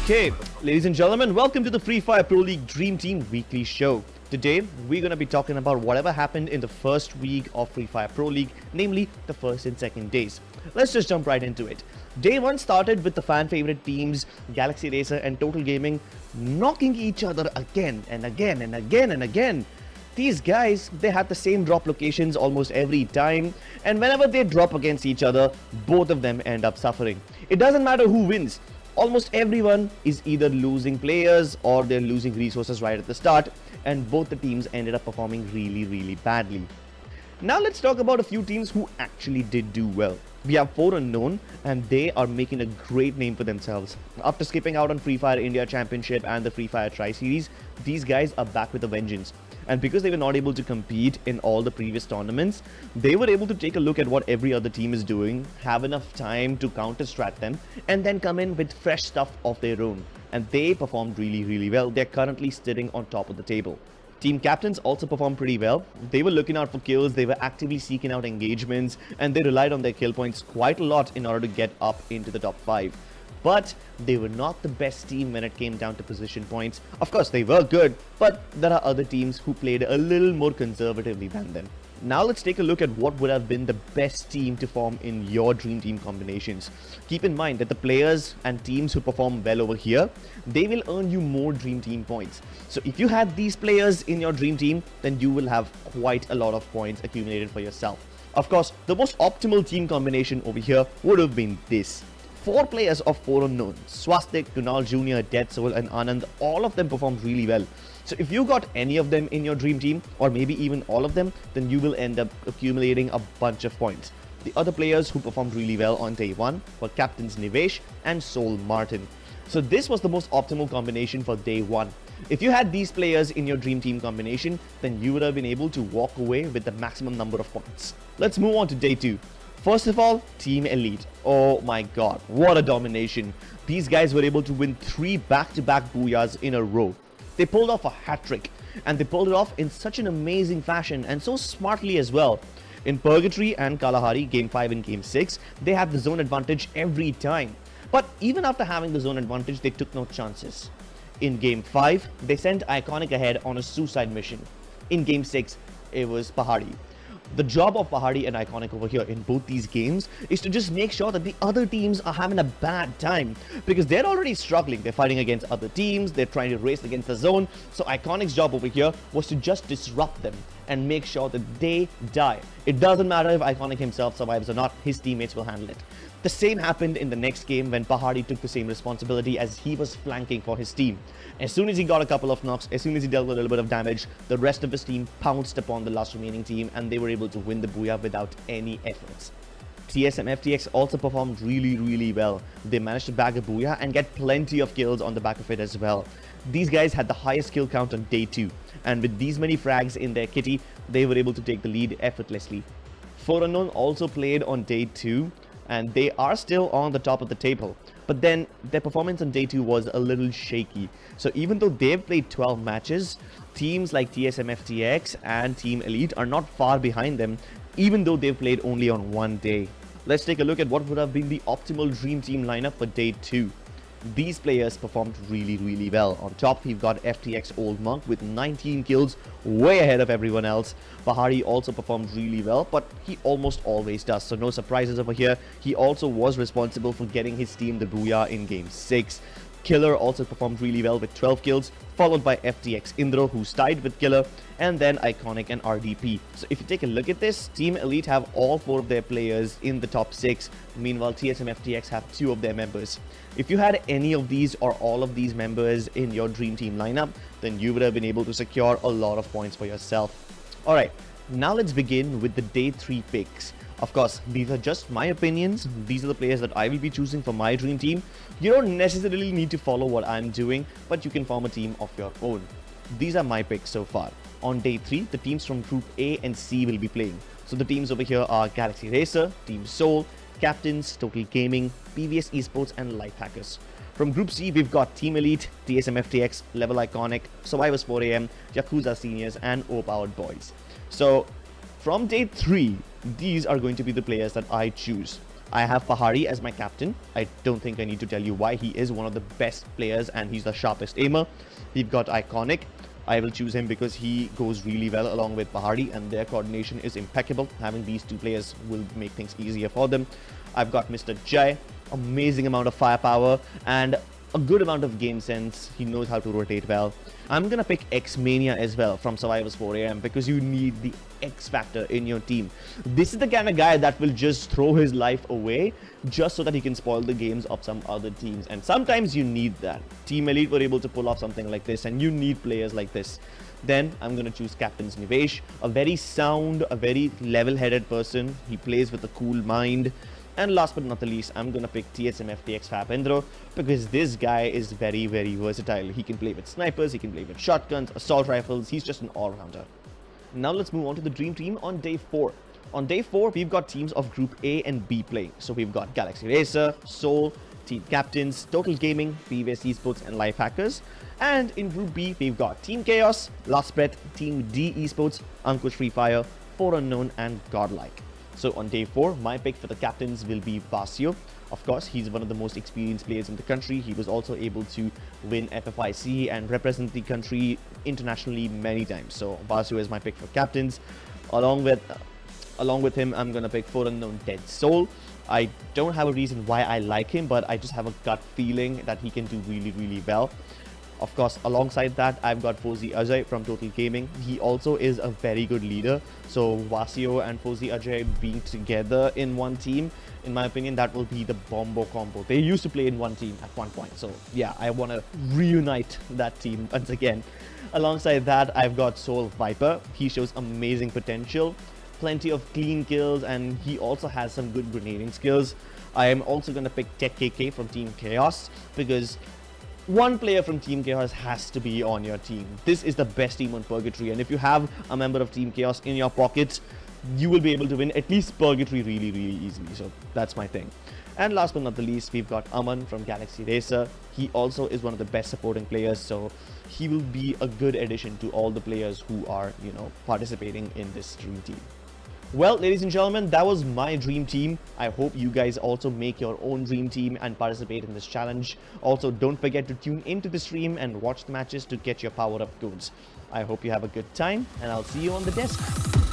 Okay, ladies and gentlemen, welcome to the Free Fire Pro League Dream Team weekly show. Today, we're going to be talking about whatever happened in the first week of Free Fire Pro League, namely the first and second days. Let's just jump right into it. Day 1 started with the fan favorite teams, Galaxy Racer and Total Gaming, knocking each other again and again and again and again. These guys, they had the same drop locations almost every time, and whenever they drop against each other, both of them end up suffering. It doesn't matter who wins. Almost everyone is either losing players or they're losing resources right at the start, and both the teams ended up performing really badly. Now let's talk about a few teams who actually did do well. We have 4 Unknown, and they are making a great name for themselves. After skipping out on Free Fire India Championship and the Free Fire Tri-Series, these guys are back with a vengeance. And because they were not able to compete in all the previous tournaments, they were able to take a look at what every other team is doing, have enough time to counter-strat them, and then come in with fresh stuff of their own. And they performed really well. They're currently sitting on top of the table. Team captains also performed pretty well. They were looking out for kills, they were actively seeking out engagements, and they relied on their kill points quite a lot in order to get up into the top 5. But they were not the best team when it came down to position points. Of course, they were good, but there are other teams who played a little more conservatively than them. Now let's take a look at what would have been the best team to form in your dream team combinations. Keep in mind that the players and teams who perform well over here, they will earn you more dream team points. So if you had these players in your dream team, then you will have quite a lot of points accumulated for yourself. Of course, the most optimal team combination over here would have been this. 4 players of 4 Unknown, Swastik, Kunal Jr., Dead Soul and Anand, all of them performed really well. So if you got any of them in your dream team, or maybe even all of them, then you will end up accumulating a bunch of points. The other players who performed really well on day 1 were Captains Nivesh and Soul Martin. So this was the most optimal combination for day 1. If you had these players in your dream team combination, then you would have been able to walk away with the maximum number of points. Let's move on to day 2. First of all, Team Elite. Oh my god, what a domination. These guys were able to win 3 back-to-back booyahs in a row. They pulled off a hat-trick, and they pulled it off in such an amazing fashion and so smartly as well. In Purgatory and Kalahari, Game 5 and Game 6, they had the zone advantage every time. But even after having the zone advantage, they took no chances. In Game 5, they sent Iconic ahead on a suicide mission. In Game 6, it was Pahadi. The job of Pahadi and Iconic over here in both these games is to just make sure that the other teams are having a bad time, because they're already struggling. They're fighting against other teams, they're trying to race against the zone. So Iconic's job over here was to just disrupt them and make sure that they die. It doesn't matter if Iconic himself survives or not, his teammates will handle it. The same happened in the next game when Pahadi took the same responsibility as he was flanking for his team. As soon as he got a couple of knocks, as soon as he dealt with a little bit of damage, the rest of his team pounced upon the last remaining team and they were able to win the booyah without any efforts. TMFTX also performed really well. They managed to bag a booyah and get plenty of kills on the back of it as well. These guys had the highest kill count on day 2, and with these many frags in their kitty, they were able to take the lead effortlessly. 4 Unknown also played on day 2, and they are still on the top of the table. But then their performance on day 2 was a little shaky. So even though they've played 12 matches, teams like TMFTX and Team Elite are not far behind them, even though they've played only on one day. Let's take a look at what would have been the optimal dream team lineup for day 2. These players performed really well. On top, we've got FTX Old Monk with 19 kills, way ahead of everyone else. Pahadi also performed really well, but he almost always does, so no surprises over here. He also was responsible for getting his team the booyah in Game 6. Killer also performed really well with 12 kills, followed by FTX Indro, who's tied with Killer, and then Iconic and RDP. So if you take a look at this, Team Elite have all 4 of their players in the top 6. Meanwhile, TMFTX have 2 of their members. If you had any of these or all of these members in your dream team lineup, then you would have been able to secure a lot of points for yourself. Alright, now let's begin with the day 3 picks. Of course, these are just my opinions. These are the players that I will be choosing for my dream team. You don't necessarily need to follow what I'm doing, but you can form a team of your own. These are my picks so far. On day 3, the teams from Group A and C will be playing. So the teams over here are Galaxy Racer, Team Soul, Captains, Total Gaming, PVS Esports and Lifehackers. From Group C, we've got Team Elite, TMFTX, Level Iconic, Survivors 4am, Yakuza Seniors and O-Powered Boys. So from day 3, these are going to be the players that I choose. I have Pahari as my captain. I don't think I need to tell you why. He is one of the best players and he's the sharpest aimer. We've got Iconic. I will choose him because he goes really well along with Pahari and their coordination is impeccable. Having these two players will make things easier for them. I've got Mr. Jai. Amazing amount of firepower and a good amount of game sense. He knows how to rotate well. I'm gonna pick X-Mania as well from Survivors 4am because you need the X factor in your team. This is the kind of guy that will just throw his life away just so that he can spoil the games of some other teams, and sometimes you need that. Team Elite were able to pull off something like this and you need players like this. Then I'm gonna choose Captain Nivesh, a very sound, a very level-headed person. He plays with a cool mind. And last but not the least, I'm gonna pick TMFTX Fapendro because this guy is very, very versatile. He can play with snipers, he can play with shotguns, assault rifles. He's just an all-rounder. Now let's move on to the Dream Team on day 4. On day 4, we've got teams of Group A and B playing. So we've got Galaxy Racer, Soul, Team Captains, Total Gaming, PVS Esports, and Life Hackers. And in Group B, we've got Team Chaos, Last Breath, Team D Esports, Ankush Free Fire, 4 Unknown, and Godlike. So on day 4, my pick for the captains will be Vasio. Of course, he's one of the most experienced players in the country. He was also able to win FFIC and represent the country internationally many times. So Vasio is my pick for captains. Along with him, I'm gonna pick 4 Unknown Dead Soul. I don't have a reason why I like him, but I just have a gut feeling that he can do really, really well. Of course, alongside that, I've got Fozi Ajay from Total Gaming. He also is a very good leader. So Vasio and Fozi Ajay being together in one team, in my opinion, that will be the bombo combo. They used to play in one team at one point. So yeah, I want to reunite that team once again. Alongside that, I've got Soul Viper. He shows amazing potential, plenty of clean kills, and he also has some good grenading skills. I am also going to pick Tech KK from Team Chaos because one player from Team Chaos has to be on your team. This is the best team on Purgatory, and if you have a member of Team Chaos in your pockets, you will be able to win at least Purgatory really, really easily. So that's my thing. And last but not the least, we've got Aman from Galaxy Racer. He also is one of the best supporting players, so he will be a good addition to all the players who are, participating in this Dream Team. Well, ladies and gentlemen, that was my Dream Team. I hope you guys also make your own Dream Team and participate in this challenge. Also, don't forget to tune into the stream and watch the matches to get your power-up codes. I hope you have a good time, and I'll see you on the desk.